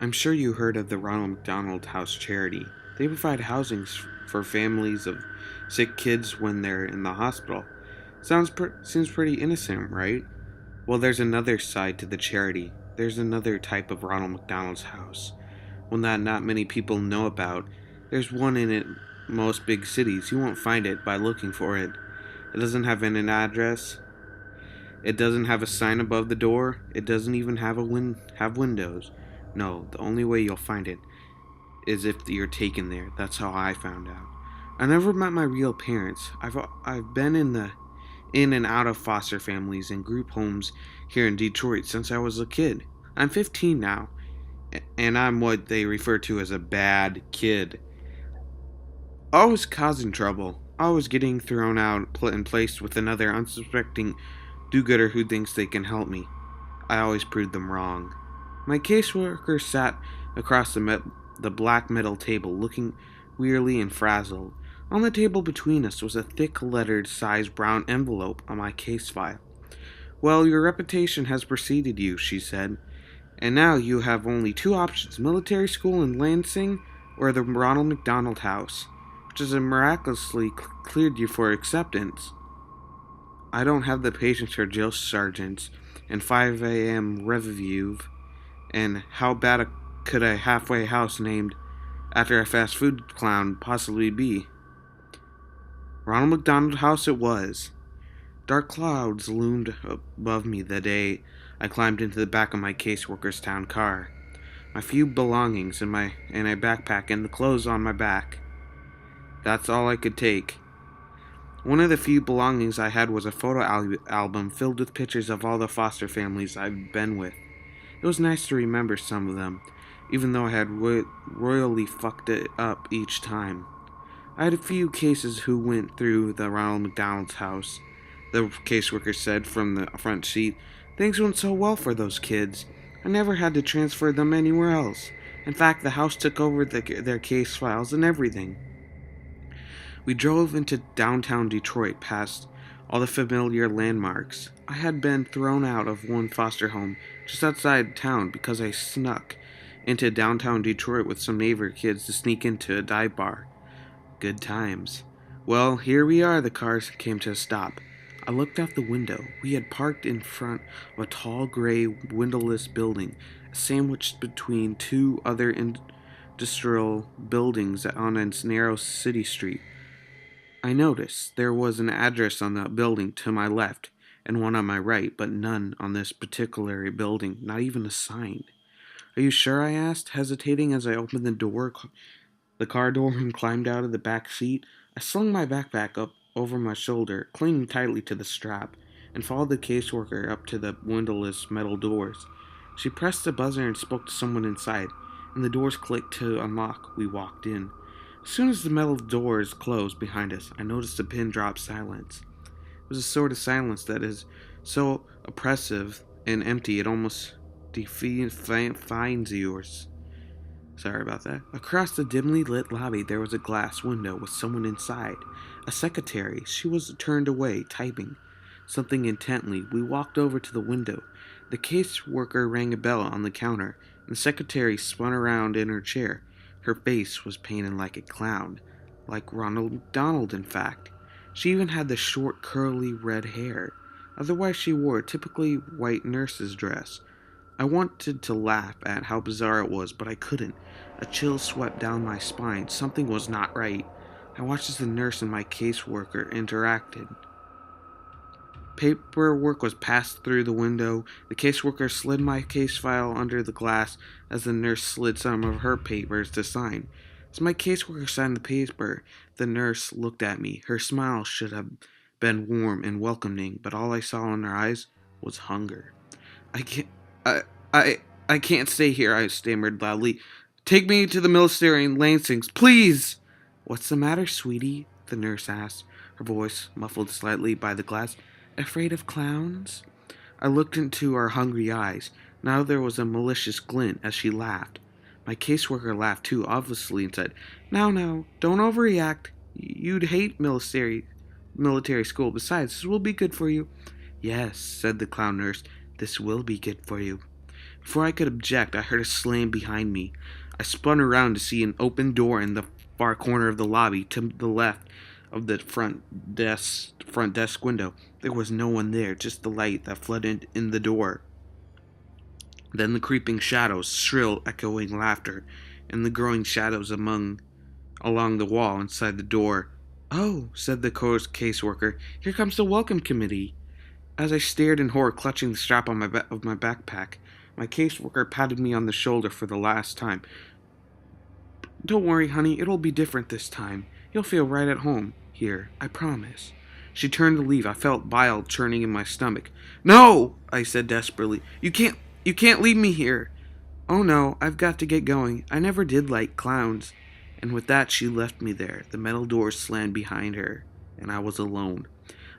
I'm sure you heard of the Ronald Mcdonald House charity. They provide housing for families of sick kids when they're in the hospital. Seems pretty innocent, right? Well, there's another side to the charity. There's another type of Ronald McDonald's house, one that not many people know about. There's one in most big cities. You won't find it by looking for it. It doesn't have an address. It doesn't have a sign above the door. It doesn't even have windows. No, the only way you'll find it is if you're taken there. That's how I found out. I never met my real parents. I've been in and out of foster families and group homes here in Detroit since I was a kid. I'm 15 now, and I'm what they refer to as a bad kid. Always causing trouble, always getting thrown out and placed with another unsuspecting do-gooder who thinks they can help me. I always proved them wrong. My caseworker sat across the black metal table, looking wearily and frazzled. On the table between us was a thick lettered sized brown envelope on my case file. Well, your reputation has preceded you, she said, and now you have only two options: military school in Lansing or the Ronald McDonald House, which has miraculously cleared you for acceptance. I don't have the patience for drill sergeants and 5 a.m. review, and how bad could a halfway house named after a fast food clown possibly be? Ronald McDonald House it was. Dark clouds loomed above me the day I climbed into the back of my caseworker's town car. My few belongings in a backpack and the clothes on my back. That's all I could take. One of the few belongings I had was a photo album filled with pictures of all the foster families I've been with. It was nice to remember some of them, even though I had royally fucked it up each time. I had a few cases who went through the Ronald McDonald's house. The caseworker said from the front seat, "Things went so well for those kids. I never had to transfer them anywhere else. In fact, the house took over their case files and everything." We drove into downtown Detroit past all the familiar landmarks. I had been thrown out of one foster home just outside town because I snuck into downtown Detroit with some neighbor kids to sneak into a dive bar. Good times. Well, here we are. The cars came to a stop. I looked out the window. We had parked in front of a tall gray windowless building, sandwiched between two other industrial buildings on a narrow city street. I noticed there was an address on the building to my left and one on my right, but none on this particular building, not even a sign. "Are you sure?" I asked, hesitating as I opened the car door, and climbed out of the back seat. I slung my backpack up over my shoulder, clinging tightly to the strap, and followed the caseworker up to the windowless metal doors. She pressed the buzzer and spoke to someone inside, and the doors clicked to unlock. We walked in. As soon as the metal doors closed behind us, I noticed a pin drop silence. It was a sort of silence that is so oppressive and empty it almost defines you. Sorry about that. Across the dimly lit lobby, there was a glass window with someone inside. A secretary. She was turned away, typing something intently. We walked over to the window. The caseworker rang a bell on the counter, and the secretary spun around in her chair. Her face was painted like a clown, like Ronald McDonald, in fact. She even had the short, curly red hair. Otherwise, she wore a typically white nurse's dress. I wanted to laugh at how bizarre it was, but I couldn't. A chill swept down my spine. Something was not right. I watched as the nurse and my caseworker interacted. Paperwork was passed through the window. The caseworker slid my case file under the glass as the nurse slid some of her papers to sign. As my caseworker signed the paper, the nurse looked at me. Her smile should have been warm and welcoming, but all I saw in her eyes was hunger. I can't, I, I, I can't stay here," I stammered loudly. "Take me to the military in Lansing's, please." "What's the matter, sweetie?" the nurse asked, her voice muffled slightly by the glass. "Afraid of clowns?" I looked into her hungry eyes. Now there was a malicious glint as she laughed. My caseworker laughed too, obviously, and said, Now, don't overreact. You'd hate military school. Besides, this will be good for you." "Yes," said the clown nurse, "this will be good for you." Before I could object, I heard a slam behind me. I spun around to see an open door in the far corner of the lobby to the left of the front desk window. There was no one there, just the light that flooded in the door. Then the creeping shadows, shrill, echoing laughter, and the growing shadows along the wall inside the door. "Oh," said the caseworker, "here comes the welcome committee." As I stared in horror, clutching the strap on of my backpack, my caseworker patted me on the shoulder for the last time. "Don't worry, honey, it'll be different this time. You'll feel right at home here, I promise." She turned to leave. I felt bile churning in my stomach. "No!" I said desperately. You can't leave me here." "Oh no, I've got to get going. I never did like clowns." And with that, she left me there. The metal doors slammed behind her, and I was alone.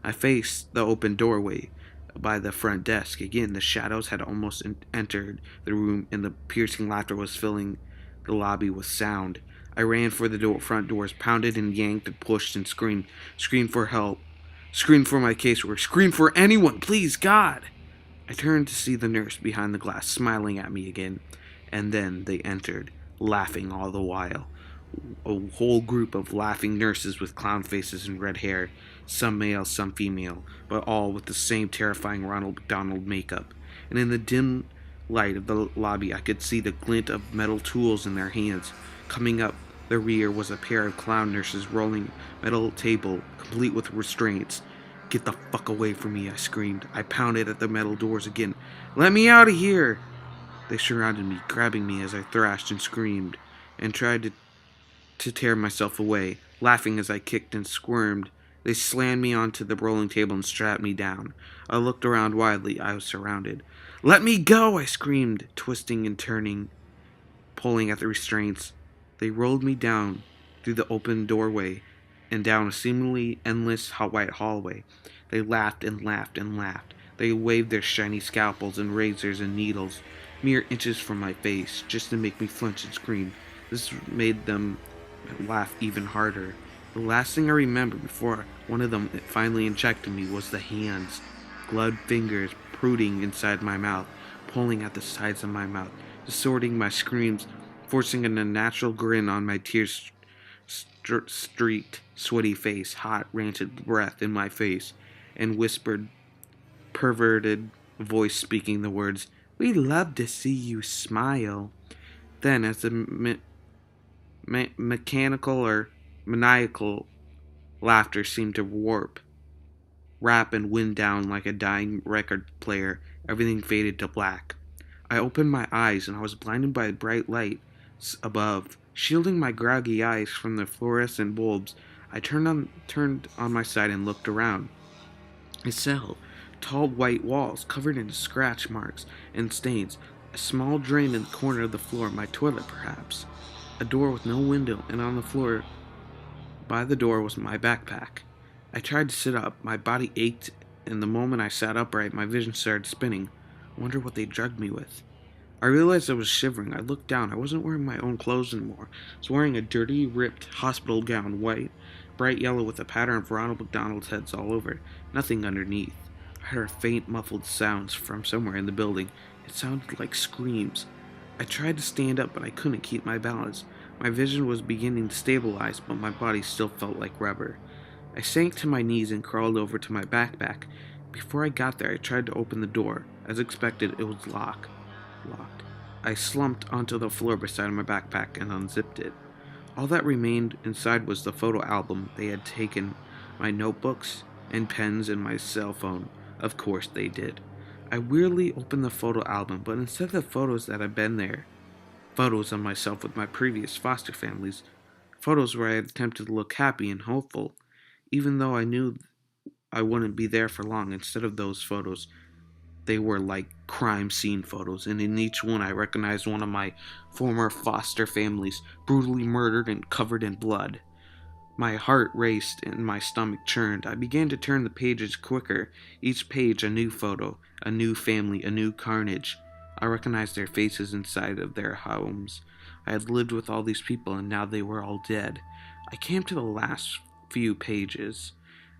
I faced the open doorway by the front desk. Again, the shadows had almost entered the room, and the piercing laughter was filling the lobby with sound. I ran for the front doors, pounded and yanked and pushed and screamed. Screamed for help. Screamed for my casework. Screamed for anyone, please, God! I turned to see the nurse behind the glass, smiling at me again. And then they entered, laughing all the while. A whole group of laughing nurses with clown faces and red hair, some male, some female, but all with the same terrifying Ronald Mcdonald makeup. And in the dim light of the lobby, I could see the glint of metal tools in their hands. Coming up the rear was a pair of clown nurses rolling metal table, complete with restraints. "Get the fuck away from me," I screamed. I pounded at the metal doors again. "Let me out of here!" They surrounded me, grabbing me as I thrashed and screamed, and tried to tear myself away, laughing as I kicked and squirmed. They slammed me onto the rolling table and strapped me down. I looked around wildly. I was surrounded. "Let me go!" I screamed, twisting and turning, pulling at the restraints. They rolled me down through the open doorway and down a seemingly endless white hallway. They laughed and laughed and laughed. They waved their shiny scalpels and razors and needles, mere inches from my face, just to make me flinch and scream. This made them laugh even harder. The last thing I remember before one of them finally injected me was the hands, gloved fingers protruding inside my mouth, pulling at the sides of my mouth, distorting my screams, forcing an unnatural grin on my tear-streaked, sweaty face, hot, rancid breath in my face, and whispered, perverted voice speaking the words, "We love to see you smile." Then, as the mechanical or maniacal laughter seemed to wrap and wind down like a dying record player, everything faded to black. I opened my eyes and I was blinded by the bright light above, shielding my groggy eyes from the fluorescent bulbs. I turned on my side and looked around. A cell, tall white walls covered in scratch marks and stains, a small drain in the corner of the floor, my toilet perhaps, a door with no window, and on the floor by the door was my backpack. I tried to sit up. My body ached, and the moment I sat upright, my vision started spinning. I wonder what they drugged me with. I realized I was shivering. I looked down. I wasn't wearing my own clothes anymore. I was wearing a dirty, ripped hospital gown, white, bright yellow with a pattern of Ronald Mcdonald's heads all over it, nothing underneath. I heard faint, muffled sounds from somewhere in the building. It sounded like screams. I tried to stand up, but I couldn't keep my balance. My vision was beginning to stabilize, but my body still felt like rubber. I sank to my knees and crawled over to my backpack. Before I got there, I tried to open the door. As expected, it was locked. I slumped onto the floor beside my backpack and unzipped it. All that remained inside was the photo album they had taken, my notebooks and pens and my cell phone. Of course they did. I wearily opened the photo album, but instead of the photos that had been there, photos of myself with my previous foster families, photos where I had attempted to look happy and hopeful, even though I knew I wouldn't be there for long. Instead of those photos, they were like crime scene photos, and in each one I recognized one of my former foster families, brutally murdered and covered in blood. My heart raced and my stomach churned. I began to turn the pages quicker, each page a new photo, a new family, a new carnage. I recognized their faces inside of their homes. I had lived with all these people, and now they were all dead. I came to the last few pages.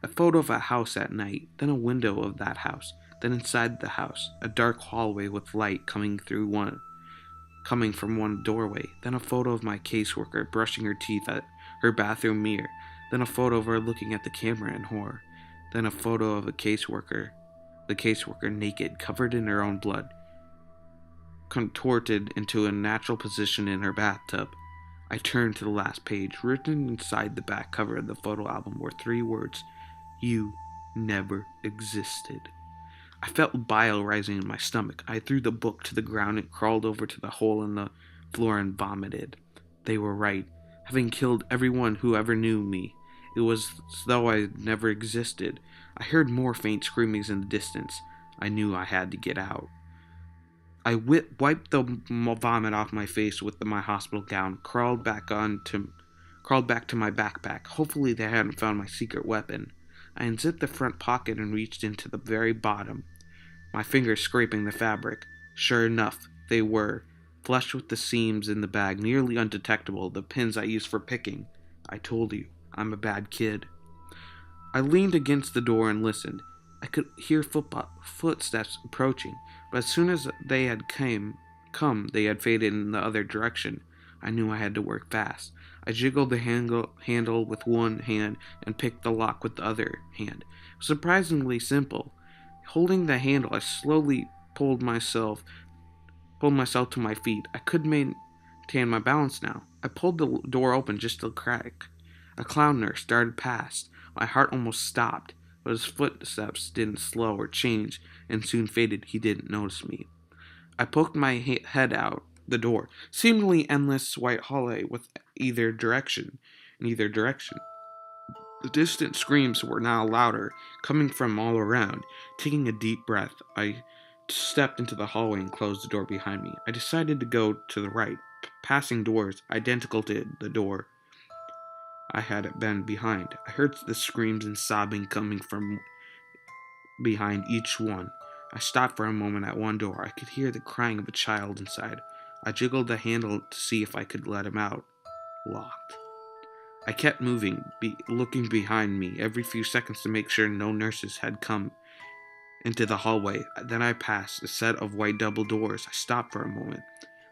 A photo of a house at night, then a window of that house, Then inside the house, a dark hallway with light coming from one doorway. Then a photo of my caseworker brushing her teeth at her bathroom mirror. Then a photo of her looking at the camera in horror. Then a photo of the caseworker naked, covered in her own blood, contorted into a natural position in her bathtub. I turned to the last page. Written inside the back cover of the photo album were 3 words: "You never existed." I felt bile rising in my stomach. I threw the book to the ground and crawled over to the hole in the floor and vomited. They were right. Having killed everyone who ever knew me, it was as though I never existed. I heard more faint screamings in the distance. I knew I had to get out. I wiped the vomit off my face with my hospital gown, crawled back to my backpack. Hopefully they hadn't found my secret weapon. I unzipped the front pocket and reached into the very bottom, my fingers scraping the fabric. Sure enough, they were, flush with the seams in the bag, nearly undetectable, the pins I used for picking. I told you, I'm a bad kid. I leaned against the door and listened. I could hear footsteps approaching, but as soon as they had come, they had faded in the other direction. I knew I had to work fast. I jiggled the handle with one hand and picked the lock with the other hand. It was surprisingly simple. Holding the handle, I slowly pulled myself to my feet. I could maintain my balance now. I pulled the door open just a crack. A clown nurse darted past. My heart almost stopped, but his footsteps didn't slow or change, and soon faded. He didn't notice me. I poked my head out the door. Seemingly endless white hallway with in either direction. The distant screams were now louder, coming from all around. Taking a deep breath, I stepped into the hallway and closed the door behind me. I decided to go to the right, passing doors identical to the door I had been behind. I heard the screams and sobbing coming from behind each one. I stopped for a moment at one door. I could hear the crying of a child inside. I jiggled the handle to see if I could let him out. Locked. I kept moving, looking behind me every few seconds to make sure no nurses had come into the hallway. Then I passed a set of white double doors. I stopped for a moment.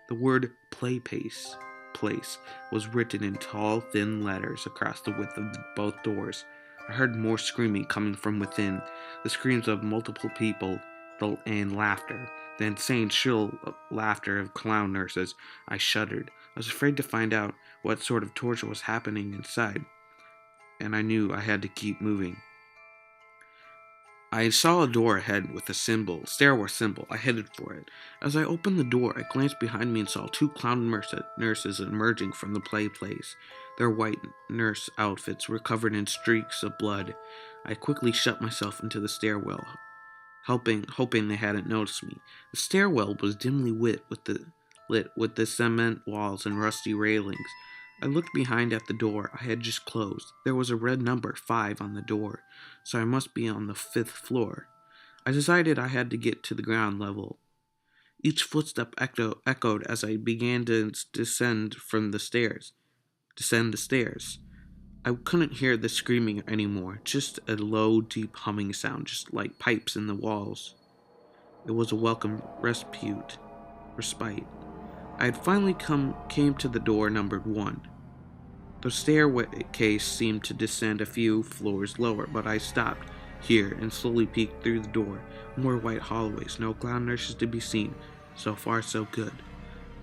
The word place was written in tall, thin letters across the width of both doors. I heard more screaming coming from within, the screams of multiple people and laughter, the insane, shrill laughter of clown nurses. I shuddered. I was afraid to find out what sort of torture was happening inside, and I knew I had to keep moving. I saw a door ahead with a stairwell symbol. I headed for it. As I opened the door, I glanced behind me and saw 2 clown nurses emerging from the place. Their white nurse outfits were covered in streaks of blood. I quickly shut myself into the stairwell, hoping they hadn't noticed me. The stairwell was dimly lit with the cement walls and rusty railings. I looked behind at the door I had just closed. There was a red number 5 on the door, so I must be on the 5th floor. I decided I had to get to the ground level. Each footstep echoed as I began to descend the stairs. I couldn't hear the screaming anymore, just a low, deep humming sound, just like pipes in the walls. It was a welcome respite. I had finally came to the door numbered 1. The staircase seemed to descend a few floors lower, but I stopped here and slowly peeked through the door. More white hallways, no clown nurses to be seen. So far, so good.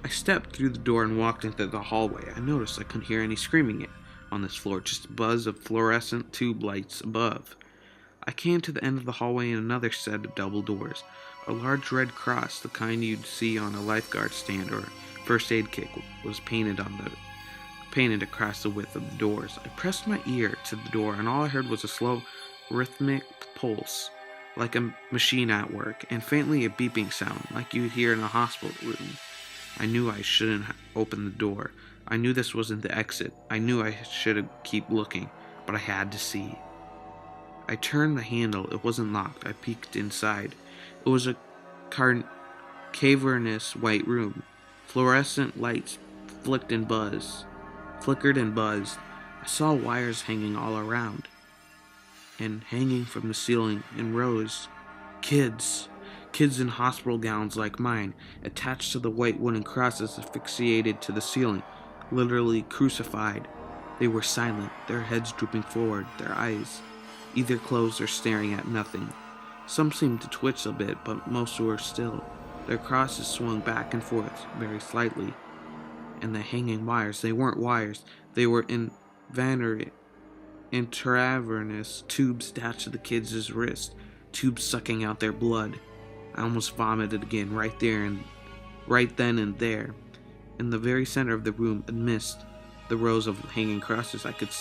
I stepped through the door and walked into the hallway. I noticed I couldn't hear any screaming on this floor, just a buzz of fluorescent tube lights above. I came to the end of the hallway and another set of double doors. A large red cross, the kind you'd see on a lifeguard stand or first aid kit, was painted across the width of the doors. I pressed my ear to the door, and all I heard was a slow, rhythmic pulse, like a machine at work, and faintly a beeping sound, like you'd hear in a hospital room. I knew I shouldn't open the door. I knew this wasn't the exit. I knew I should keep looking, but I had to see. I turned the handle. It wasn't locked. I peeked inside. It was a cavernous white room. Fluorescent lights flickered and buzzed. I saw wires hanging all around, and hanging from the ceiling in rows. Kids. Kids in hospital gowns like mine, attached to the white wooden crosses asphyxiated to the ceiling, literally crucified. They were silent, their heads drooping forward, their eyes either closed or staring at nothing. Some seemed to twitch a bit, but most were still. Their crosses swung back and forth, very slightly. And the hanging wires, they weren't wires, they were intravenous tubes attached to the kids' wrist, tubes sucking out their blood. I almost vomited again, right then and there. In the very center of the room, amidst the rows of hanging crosses, I could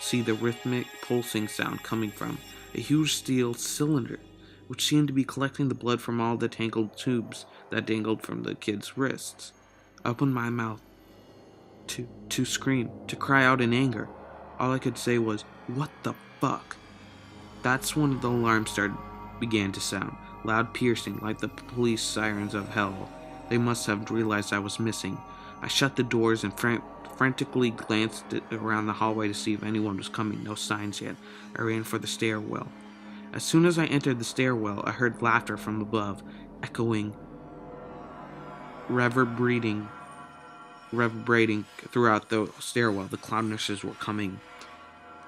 see the rhythmic pulsing sound coming from a huge steel cylinder, which seemed to be collecting the blood from all the tangled tubes that dangled from the kids' wrists. I opened my mouth to scream, to cry out in anger. All I could say was, "What the fuck?" That's when the alarm began to sound, loud, piercing, like the police sirens of hell. They must have realized I was missing. I shut the doors and frantically glanced around the hallway to see if anyone was coming. No signs yet. I ran for the stairwell. As soon as I entered the stairwell, I heard laughter from above, echoing, reverberating throughout the stairwell. The clown nurses were coming.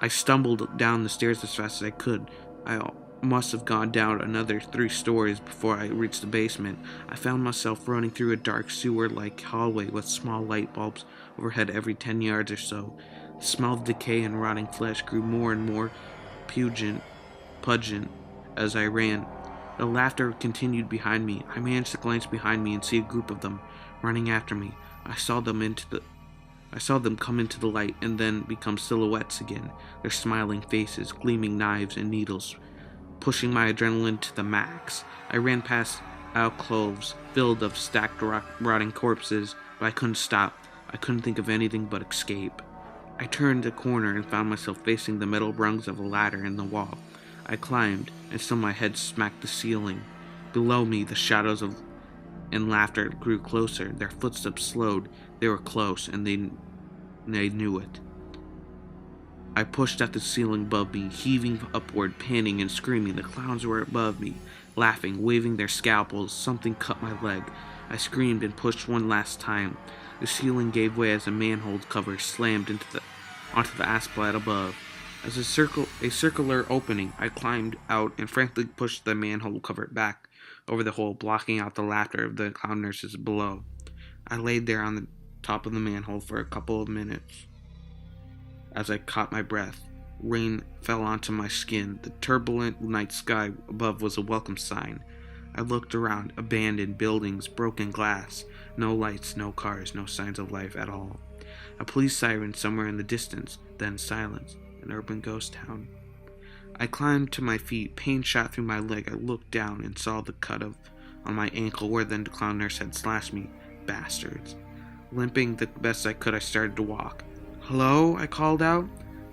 I stumbled down the stairs as fast as I could. I must have gone down another 3 stories before I reached the basement. I found myself running through a dark sewer-like hallway with small light bulbs overhead every 10 yards or so. The smell of decay and rotting flesh grew more and more pungent as I ran. The laughter continued behind me. I managed to glance behind me and see a group of them running after me. I saw them come into the light and then become silhouettes again, their smiling faces, gleaming knives and needles, pushing my adrenaline to the max. I ran past alcoves filled of stacked rotting corpses, but I couldn't stop. I couldn't think of anything but escape. I turned a corner and found myself facing the metal rungs of a ladder in the wall. I climbed, and still my head smacked the ceiling. Below me, the shadows and laughter grew closer. Their footsteps slowed. They were close, and they knew it. I pushed at the ceiling above me, heaving upward, panting and screaming. The clowns were above me, laughing, waving their scalpels. Something cut my leg. I screamed and pushed one last time. The ceiling gave way as a manhole cover slammed onto the asphalt above. As a circular opening, I climbed out and frantically pushed the manhole cover back over the hole, blocking out the laughter of the clown nurses below. I laid there on the top of the manhole for a couple of minutes. As I caught my breath, rain fell onto my skin. The turbulent night sky above was a welcome sign. I looked around, abandoned buildings, broken glass, no lights, no cars, no signs of life at all. A police siren somewhere in the distance, then silence, an urban ghost town. I climbed to my feet, pain shot through my leg. I looked down and saw the cut on my ankle where the clown nurse had slashed me. Bastards. Limping the best I could, I started to walk. "Hello?" I called out.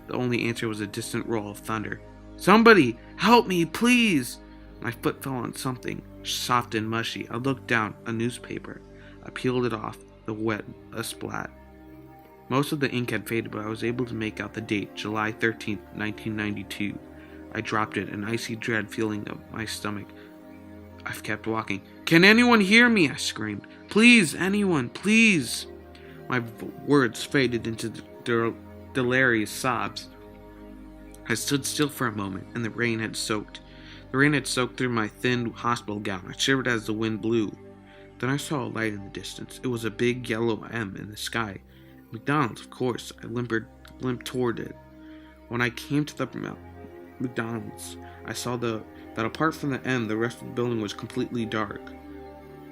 The only answer was a distant roll of thunder. "Somebody! Help me, please!" My foot fell on something, soft and mushy. I looked down, a newspaper. I peeled it off, the wet a splat. Most of the ink had faded, but I was able to make out the date, July 13th, 1992. I dropped it, an icy dread feeling of my stomach. I've kept walking. "Can anyone hear me?" I screamed. "Please, anyone, please!" My words faded into delirious sobs. I stood still for a moment, and the rain had soaked through my thin hospital gown. I shivered as the wind blew. Then I saw a light in the distance. It was a big yellow M in the sky. McDonald's, of course. I limped toward it. When I came to the McDonald's, I saw that apart from the M, the rest of the building was completely dark.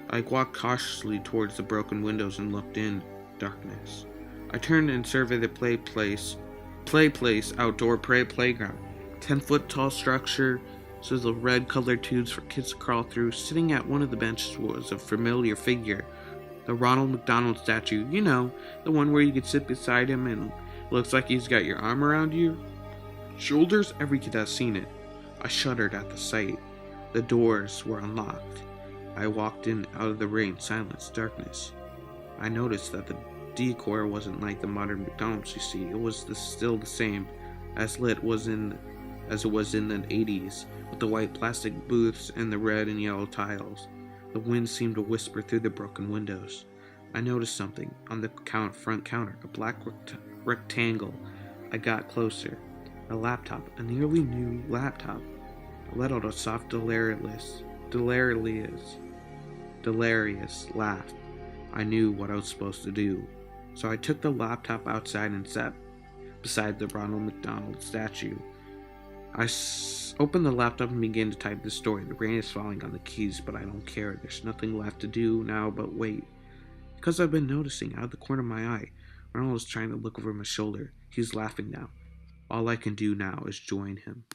I walked cautiously towards the broken windows and looked in. Darkness. I turned and surveyed the play place outdoor playground. 10-foot tall structure, with red-colored tubes for kids to crawl through. Sitting at one of the benches was a familiar figure. The Ronald Mcdonald statue. You know, the one where you could sit beside him and looks like he's got your arm around you. Shoulders, every kid has seen it. I shuddered at the sight. The doors were unlocked. I walked in out of the rain, silence, darkness. I noticed that the decor wasn't like the modern McDonald's you see. It was still the same, as lit as it was in the 80s, with the white plastic booths and the red and yellow tiles. The wind seemed to whisper through the broken windows. I noticed something on the front counter, a black rectangle. I got closer. A laptop, a nearly new laptop. I let out a soft, delirious laugh. I knew what I was supposed to do. So I took the laptop outside and sat beside the Ronald Mcdonald statue. I opened the laptop and began to type the story. The rain is falling on the keys, but I don't care. There's nothing left to do now but wait. Because I've been noticing out of the corner of my eye, Ronald is trying to look over my shoulder. He's laughing now. All I can do now is join him.